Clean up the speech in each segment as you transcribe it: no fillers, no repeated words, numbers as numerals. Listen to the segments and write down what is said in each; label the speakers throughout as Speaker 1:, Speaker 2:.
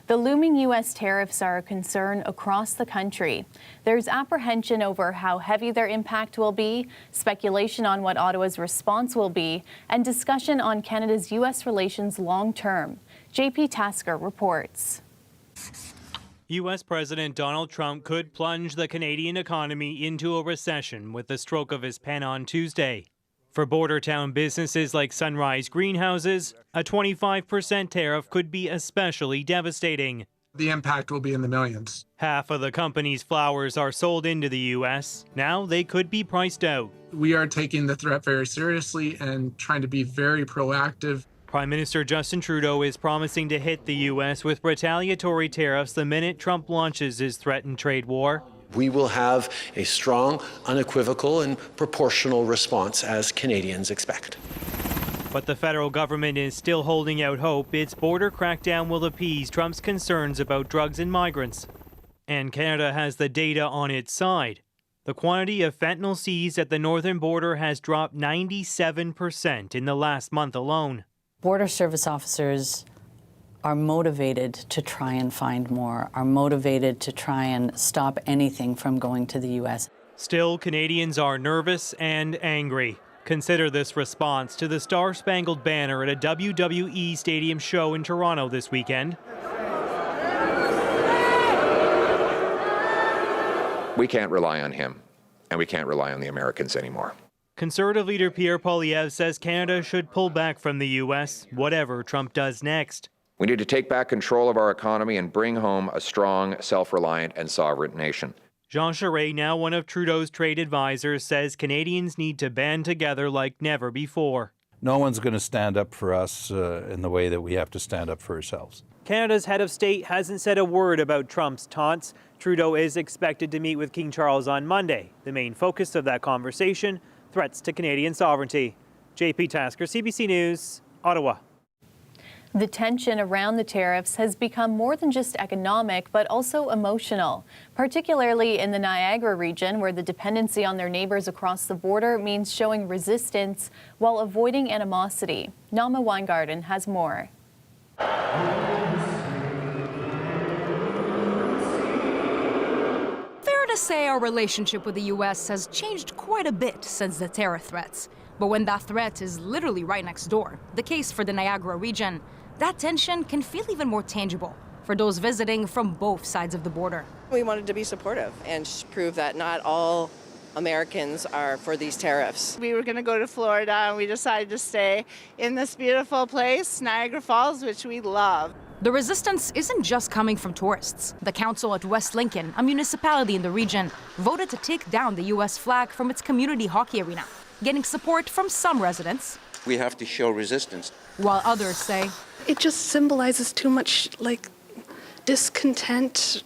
Speaker 1: The looming U.S. tariffs are a concern across the country. There's apprehension over how heavy their impact will be, speculation on what Ottawa's response will be, and discussion on Canada's U.S. relations long term. JP Tasker reports.
Speaker 2: U.S. President Donald Trump could plunge the Canadian economy into a recession with the stroke of his pen on Tuesday. For border town businesses like Sunrise Greenhouses, a 25% tariff could be especially devastating.
Speaker 3: The impact will be in the millions.
Speaker 2: Half of the company's flowers are sold into the U.S. Now they could be priced out.
Speaker 3: We are taking the threat very seriously and trying to be very proactive.
Speaker 2: Prime Minister Justin Trudeau is promising to hit the U.S. with retaliatory tariffs the minute Trump launches his threatened trade war.
Speaker 4: We will have a strong, unequivocal, and proportional response as Canadians expect.
Speaker 2: But the federal government is still holding out hope its border crackdown will appease Trump's concerns about drugs and migrants. And Canada has the data on its side. The quantity of fentanyl seized at the northern border has dropped 97% in the last month alone.
Speaker 5: Border service officers are motivated to try and find more, are motivated to try and stop anything from going to the U.S.
Speaker 2: Still, Canadians are nervous and angry. Consider this response to the Star-Spangled Banner at a WWE Stadium show in Toronto this weekend.
Speaker 6: We can't rely on him, and we can't rely on the Americans anymore.
Speaker 2: Conservative leader Pierre Poilievre says Canada should pull back from the U.S., whatever Trump does next.
Speaker 6: We need to take back control of our economy and bring home a strong, self-reliant and sovereign nation.
Speaker 2: Jean Charest, now one of Trudeau's trade advisors, says Canadians need to band together like never before.
Speaker 7: No one's going to stand up for us in the way that we have to stand up for ourselves.
Speaker 2: Canada's head of state hasn't said a word about Trump's taunts. Trudeau is expected to meet with King Charles on Monday. The main focus of that conversation, threats to Canadian sovereignty. JP Tasker, CBC News, Ottawa.
Speaker 1: The tension around the tariffs has become more than just economic, but also emotional, particularly in the Niagara region, where the dependency on their neighbors across the border means showing resistance while avoiding animosity. Nama Weingarten has more.
Speaker 8: Fair to say our relationship with the U.S. has changed quite a bit since the tariff threats. But when that threat is literally right next door, the case for the Niagara region, that tension can feel even more tangible for those visiting from both sides of the border.
Speaker 9: We wanted to be supportive and prove that not all Americans are for these tariffs.
Speaker 10: We were going to go to Florida and we decided to stay in this beautiful place, Niagara Falls, which we love.
Speaker 8: The resistance isn't just coming from tourists. The council at West Lincoln, a municipality in the region, voted to take down the U.S. flag from its community hockey arena, getting support from some residents.
Speaker 11: We have to show resistance.
Speaker 8: While others say,
Speaker 12: it just symbolizes too much, like, discontent,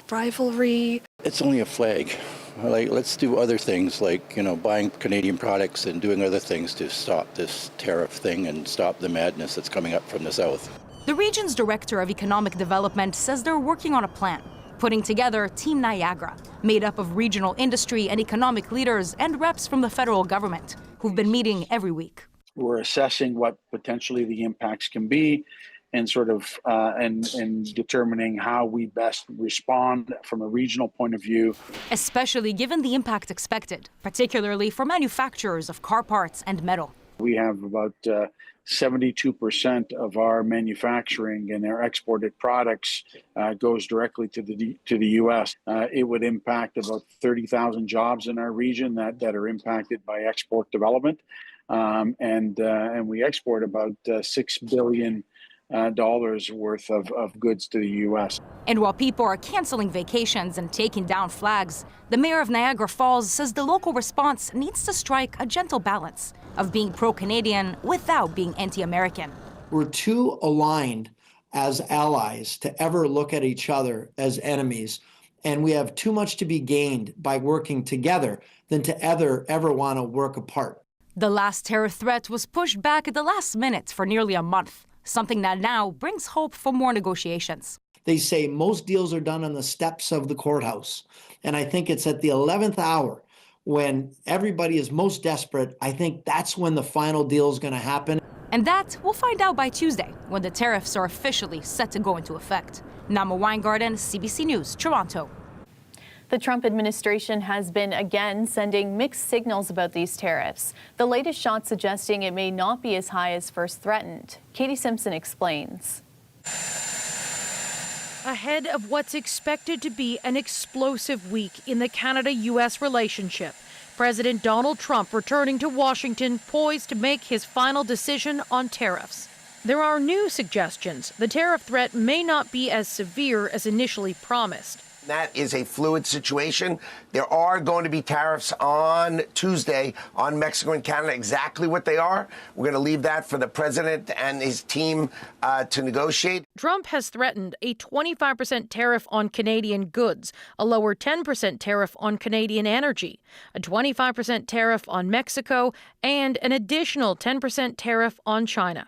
Speaker 12: rivalry.
Speaker 13: It's only a flag. Like, let's do other things, like, buying Canadian products and doing other things to stop this tariff thing and stop the madness that's coming up from the south.
Speaker 8: The region's director of economic development says they're working on a plan, putting together Team Niagara, made up of regional industry and economic leaders and reps from the federal government, who've been meeting every week.
Speaker 14: We're assessing what potentially the impacts can be and and determining how we best respond from a regional point of view.
Speaker 8: Especially given the impact expected, particularly for manufacturers of car parts and metal.
Speaker 14: We have about 72% of our manufacturing and our exported products goes directly to the U.S. It would impact about 30,000 jobs in our region that are impacted by export development. And we export about $6 billion worth of goods to the U.S.
Speaker 8: And while people are canceling vacations and taking down flags, the mayor of Niagara Falls says the local response needs to strike a gentle balance of being pro-Canadian without being anti-American.
Speaker 15: We're too aligned as allies to ever look at each other as enemies, and we have too much to be gained by working together than to ever want to work apart.
Speaker 8: The last terror threat was pushed back at the last minute for nearly a month, something that now brings hope for more negotiations.
Speaker 15: They say most deals are done on the steps of the courthouse. And I think it's at the 11th hour when everybody is most desperate. I think that's when the final deal is going to happen.
Speaker 8: And that we'll find out by Tuesday, when the tariffs are officially set to go into effect. Nama Weingarten, CBC News, Toronto.
Speaker 1: The Trump administration has been again sending mixed signals about these tariffs. The latest shot suggesting it may not be as high as first threatened. Katie Simpson explains.
Speaker 16: Ahead of what's expected to be an explosive week in the Canada-U.S. relationship, President Donald Trump returning to Washington, poised to make his final decision on tariffs. There are new suggestions the tariff threat may not be as severe as initially promised.
Speaker 17: That is a fluid situation. There are going to be tariffs on Tuesday on Mexico and Canada. Exactly what they are, we're going to leave that for the president and his team to negotiate.
Speaker 16: Trump has threatened a 25% tariff on Canadian goods, a lower 10% tariff on Canadian energy, a 25% tariff on Mexico, and an additional 10% tariff on China.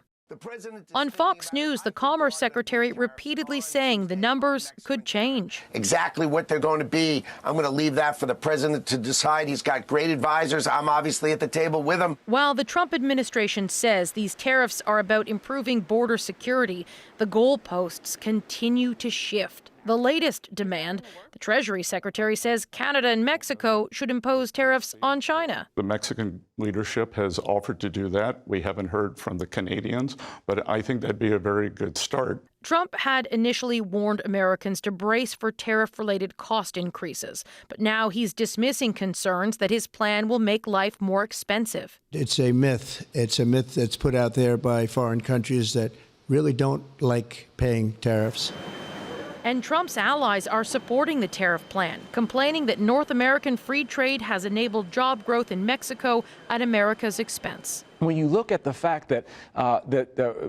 Speaker 16: On Fox News, the Commerce Secretary repeatedly saying the numbers could change.
Speaker 17: Exactly what they're going to be, I'm going to leave that for the president to decide. He's got great advisors. I'm obviously at the table with him.
Speaker 16: While the Trump administration says these tariffs are about improving border security, the goalposts continue to shift. The latest demand, the Treasury Secretary says Canada and Mexico should impose tariffs on China.
Speaker 18: The Mexican leadership has offered to do that. We haven't heard from the Canadians, but I think that'd be a very good start.
Speaker 16: Trump had initially warned Americans to brace for tariff-related cost increases, but now he's dismissing concerns that his plan will make life more expensive.
Speaker 19: It's a myth. It's a myth that's put out there by foreign countries that really don't like paying tariffs.
Speaker 16: And Trump's allies are supporting the tariff plan, complaining that North American free trade has enabled job growth in Mexico at America's expense.
Speaker 20: When you look at the fact that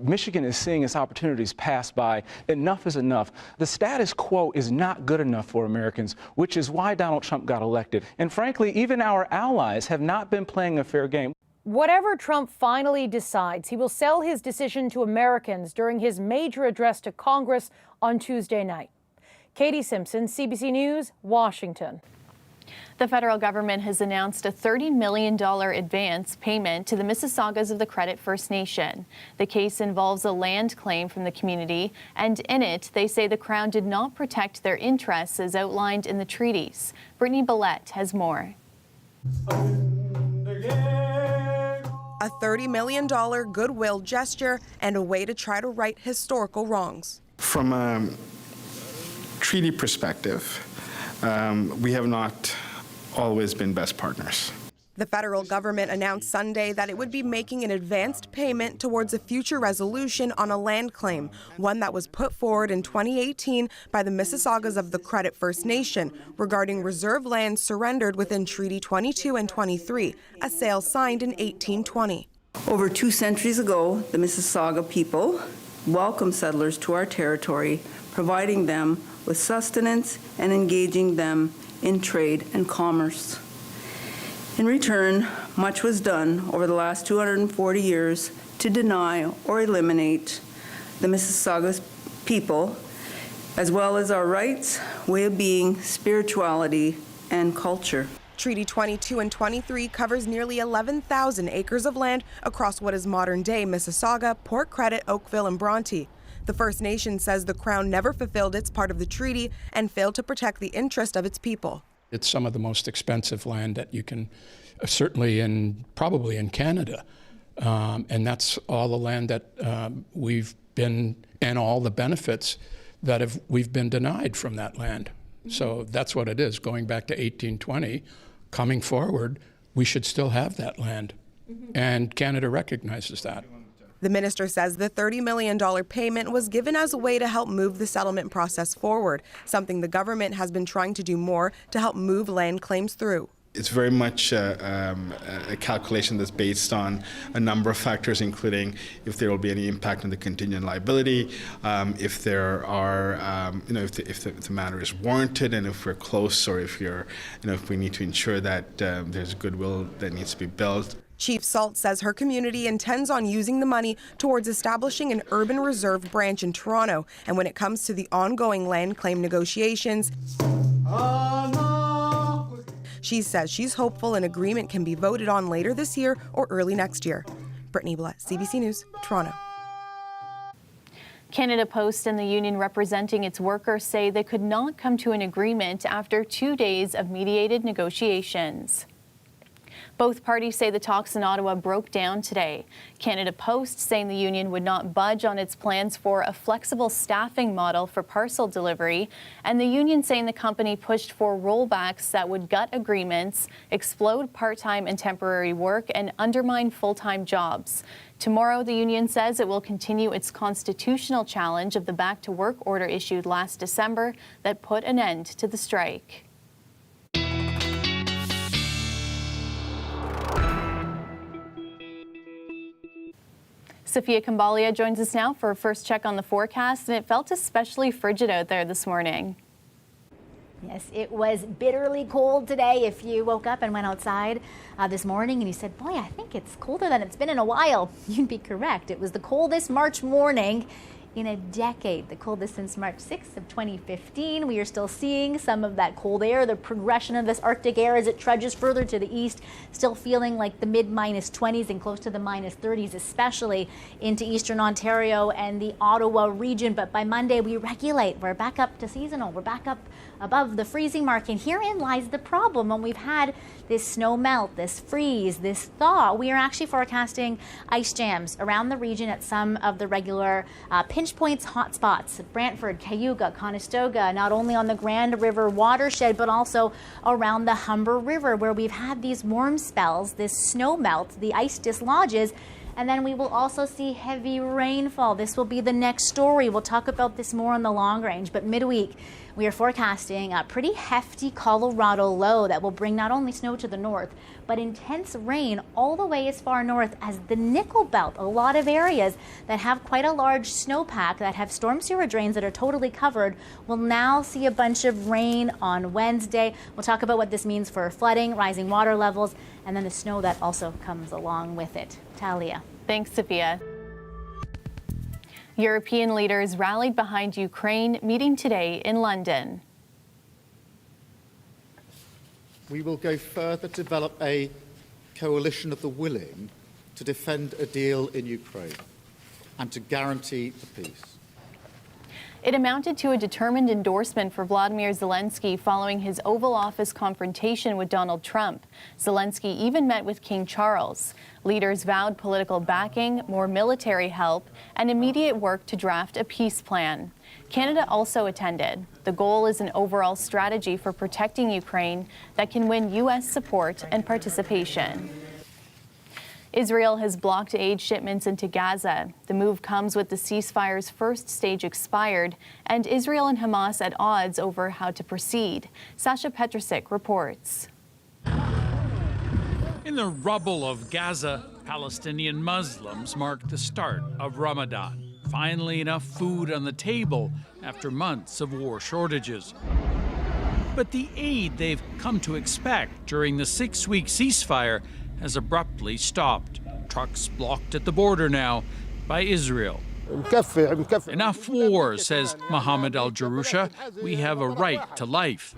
Speaker 20: Michigan is seeing its opportunities pass by, enough is enough. The status quo is not good enough for Americans, which is why Donald Trump got elected. And frankly, even our allies have not been playing a fair game.
Speaker 16: Whatever Trump finally decides, he will sell his decision to Americans during his major address to Congress on Tuesday night. Katie Simpson, CBC News, Washington.
Speaker 1: The federal government has announced a $30 million advance payment to the Mississaugas of the Credit First Nation. The case involves a land claim from the community, and in it, they say the Crown did not protect their interests as outlined in the treaties. Brittany Billette has more.
Speaker 21: A $30 million goodwill gesture and a way to try to right historical wrongs.
Speaker 22: From a treaty perspective, we have not always been best partners.
Speaker 21: The federal government announced Sunday that it would be making an advanced payment towards a future resolution on a land claim, one that was put forward in 2018 by the Mississaugas of the Credit First Nation regarding reserve land surrendered within Treaty 22 and 23, a sale signed in 1820.
Speaker 23: Over 2 centuries ago, the Mississauga people welcomed settlers to our territory, providing them with sustenance and engaging them in trade and commerce. In return, much was done over the last 240 years to deny or eliminate the Mississauga people, as well as our rights, way of being, spirituality, and culture.
Speaker 21: Treaty 22 and 23 covers nearly 11,000 acres of land across what is modern-day Mississauga, Port Credit, Oakville, and Bronte. The First Nation says the Crown never fulfilled its part of the treaty and failed to protect the interest of its people.
Speaker 24: It's some of the most expensive land that you can, certainly probably in Canada. And that's all the land that we've been, and all the benefits that we've been denied from that land. So that's what it is. Going back to 1820, coming forward, we should still have that land. And Canada recognizes that.
Speaker 21: The minister says the $30 million payment was given as a way to help move the settlement process forward, something the government has been trying to do more to help move land claims through.
Speaker 22: It's very much a calculation that's based on a number of factors, including if there will be any impact on the contingent liability, if there are, if the matter is warranted, and if we're close, or if if we need to ensure that there's goodwill that needs to be built.
Speaker 21: Chief Salt says her community intends on using the money towards establishing an urban reserve branch in Toronto. And when it comes to the ongoing land claim negotiations, she says she's hopeful an agreement can be voted on later this year or early next year. Brittany Blatt, CBC News, Toronto.
Speaker 1: Canada Post and the union representing its workers say they could not come to an agreement after 2 days of mediated negotiations. Both parties say the talks in Ottawa broke down today. Canada Post saying the union would not budge on its plans for a flexible staffing model for parcel delivery, and the union saying the company pushed for rollbacks that would gut agreements, explode part-time and temporary work, and undermine full-time jobs. Tomorrow, the union says it will continue its constitutional challenge of the back-to-work order issued last December that put an end to the strike. Sophia Kambalia joins us now for a first check on the forecast, and it felt especially frigid out there this morning.
Speaker 3: Yes, it was bitterly cold today. If you woke up and went outside this morning and you said, boy, I think it's colder than it's been in a while, you'd be correct. It was the coldest March morning in a decade, the coldest since March 6th of 2015. We are still seeing some of that cold air, the progression of this Arctic air as it trudges further to the east, still feeling like the mid-20s and close to the -30s, especially into eastern Ontario and the Ottawa region. But by Monday, we regulate. We're back up to seasonal. We're back up above the freezing mark. And herein lies the problem. When we've had this snow melt, this freeze, this thaw, we are actually forecasting ice jams around the region at some of the regular pinch points, hot spots, Brantford, Cayuga, Conestoga, not only on the Grand River watershed, but also around the Humber River, where we've had these warm spells, this snow melt, the ice dislodges, and then we will also see heavy rainfall. This will be the next story. We'll talk about this more on the long range, but midweek, we are forecasting a pretty hefty Colorado low that will bring not only snow to the north, but intense rain all the way as far north as the Nickel Belt. A lot of areas that have quite a large snowpack, that have storm sewer drains that are totally covered, will now see a bunch of rain on Wednesday. We'll talk about what this means for flooding, rising water levels, and then the snow that also comes along with it. Talia.
Speaker 1: Thanks, Sophia. European leaders rallied behind Ukraine, meeting today in London.
Speaker 4: We will go further to develop a coalition of the willing to defend a deal in Ukraine and to guarantee the peace.
Speaker 1: It amounted to a determined endorsement for Vladimir Zelensky following his Oval Office confrontation with Donald Trump. Zelensky even met with King Charles. Leaders vowed political backing, more military help, and immediate work to draft a peace plan. Canada also attended. The goal is an overall strategy for protecting Ukraine that can win U.S. support and participation. Israel has blocked aid shipments into Gaza. The move comes with the ceasefire's first stage expired and Israel and Hamas at odds over how to proceed. Sasha Petrusik reports.
Speaker 5: In the rubble of Gaza, Palestinian Muslims mark the start of Ramadan. Finally enough food on the table after months of war shortages. But the aid they've come to expect during the 6-week ceasefire has abruptly stopped. Trucks blocked at the border now by Israel. Enough war, says Mohammed al-Jarusha. We have a right to life.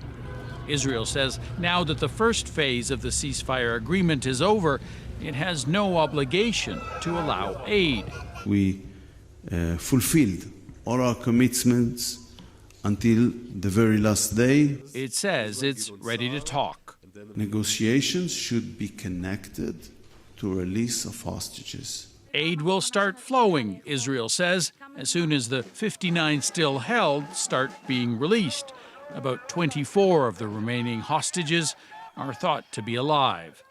Speaker 5: Israel says now that the first phase of the ceasefire agreement is over, it has no obligation to allow aid.
Speaker 6: We fulfilled all our commitments until the very last day.
Speaker 5: It says it's ready to talk.
Speaker 6: Negotiations should be connected to release of hostages.
Speaker 5: Aid will start flowing, Israel says, as soon as the 59 still held start being released. About 24 of the remaining hostages are thought to be alive.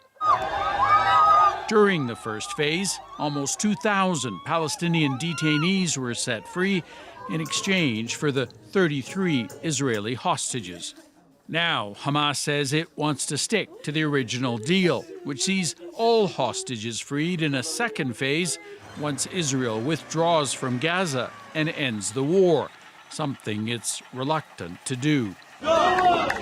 Speaker 5: During the first phase, almost 2,000 Palestinian detainees were set free in exchange for the 33 Israeli hostages. Now, Hamas says it wants to stick to the original deal, which sees all hostages freed in a second phase once Israel withdraws from Gaza and ends the war, something it's reluctant to do.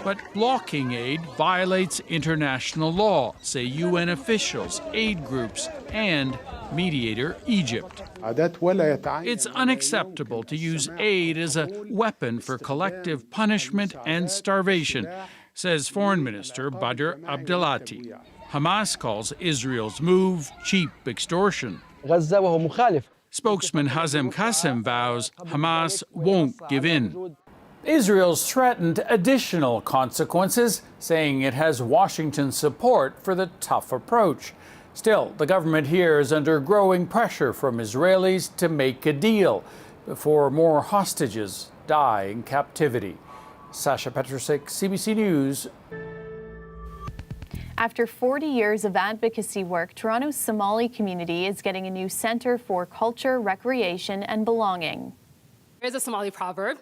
Speaker 5: But blocking aid violates international law, say UN officials, aid groups, and mediator Egypt. It's unacceptable to use aid as a weapon for collective punishment and starvation, says Foreign Minister Badr Abdelati. Hamas calls Israel's move cheap extortion. Spokesman Hazem Qassem vows Hamas won't give in.
Speaker 2: Israel's threatened additional consequences, saying it has Washington's support for the tough approach. Still, the government here is under growing pressure from Israelis to make a deal before more hostages die in captivity. Sasha Petrusik, CBC News.
Speaker 1: After 40 years of advocacy work, Toronto's Somali community is getting a new center for culture, recreation, and belonging.
Speaker 7: There's a Somali proverb,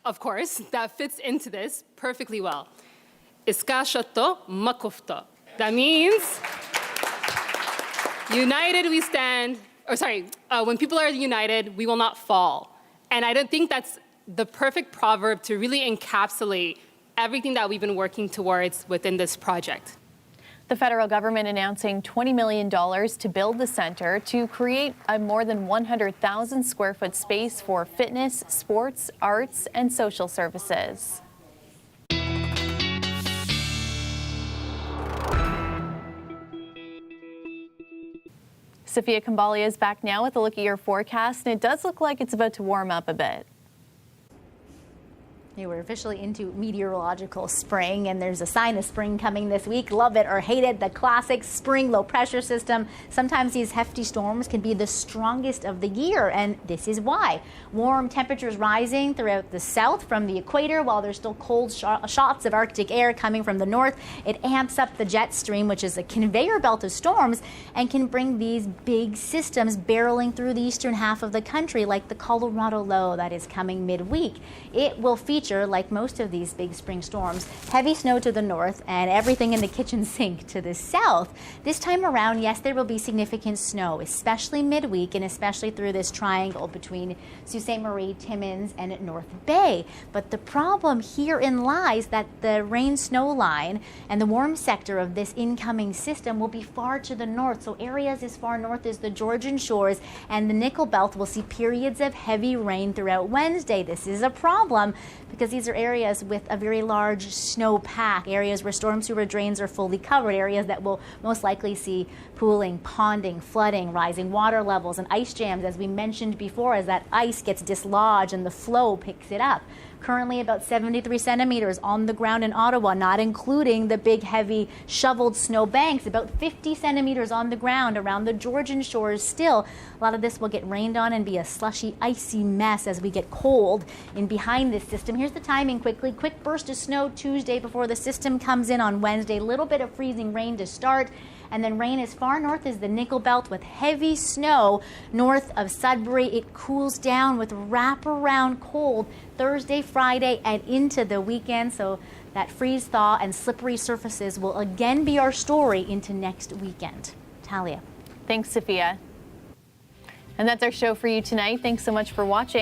Speaker 7: of course, that fits into this perfectly well. Iska shato makufta. That means united we stand, when people are united, we will not fall. And I don't think that's the perfect proverb to really encapsulate everything that we've been working towards within this project.
Speaker 1: The federal government announcing $20 million to build the center to create a more than 100,000 square foot space for fitness, sports, arts, and social services. Sophia Kambalia is back now with a look at your forecast, and it does look like it's about to warm up a bit.
Speaker 3: We're officially into meteorological spring, and there's a sign of spring coming this week. Love it or hate it, the classic spring low pressure system. Sometimes these hefty storms can be the strongest of the year, and this is why. Warm temperatures rising throughout the south from the equator, while there's still cold shots of Arctic air coming from the north. It amps up the jet stream, which is a conveyor belt of storms, and can bring these big systems barreling through the eastern half of the country, like the Colorado low that is coming midweek. It will feature, like most of these big spring storms, heavy snow to the north and everything in the kitchen sink to the south. This time around, yes, there will be significant snow, especially midweek and especially through this triangle between Sault Ste. Marie, Timmins, and North Bay. But the problem herein lies that the rain-snow line and the warm sector of this incoming system will be far to the north. So areas as far north as the Georgian shores and the Nickel Belt will see periods of heavy rain throughout Wednesday. This is a problem because these are areas with a very large snow pack, areas where storm sewer drains are fully covered, areas that will most likely see pooling, ponding, flooding, rising water levels, and ice jams, as we mentioned before, as that ice gets dislodged and the flow picks it up. Currently about 73 centimeters on the ground in Ottawa, not including the big, heavy, shoveled snow banks. About 50 centimeters on the ground around the Georgian shores still. A lot of this will get rained on and be a slushy, icy mess as we get cold in behind this system. Here's the timing quickly. Quick burst of snow Tuesday before the system comes in on Wednesday. Little bit of freezing rain to start. And then rain as far north as the Nickel Belt with heavy snow north of Sudbury. It cools down with wraparound cold Thursday, Friday, and into the weekend. So that freeze thaw and slippery surfaces will again be our story into next weekend. Talia.
Speaker 1: Thanks, Sophia. And that's our show for you tonight. Thanks so much for watching.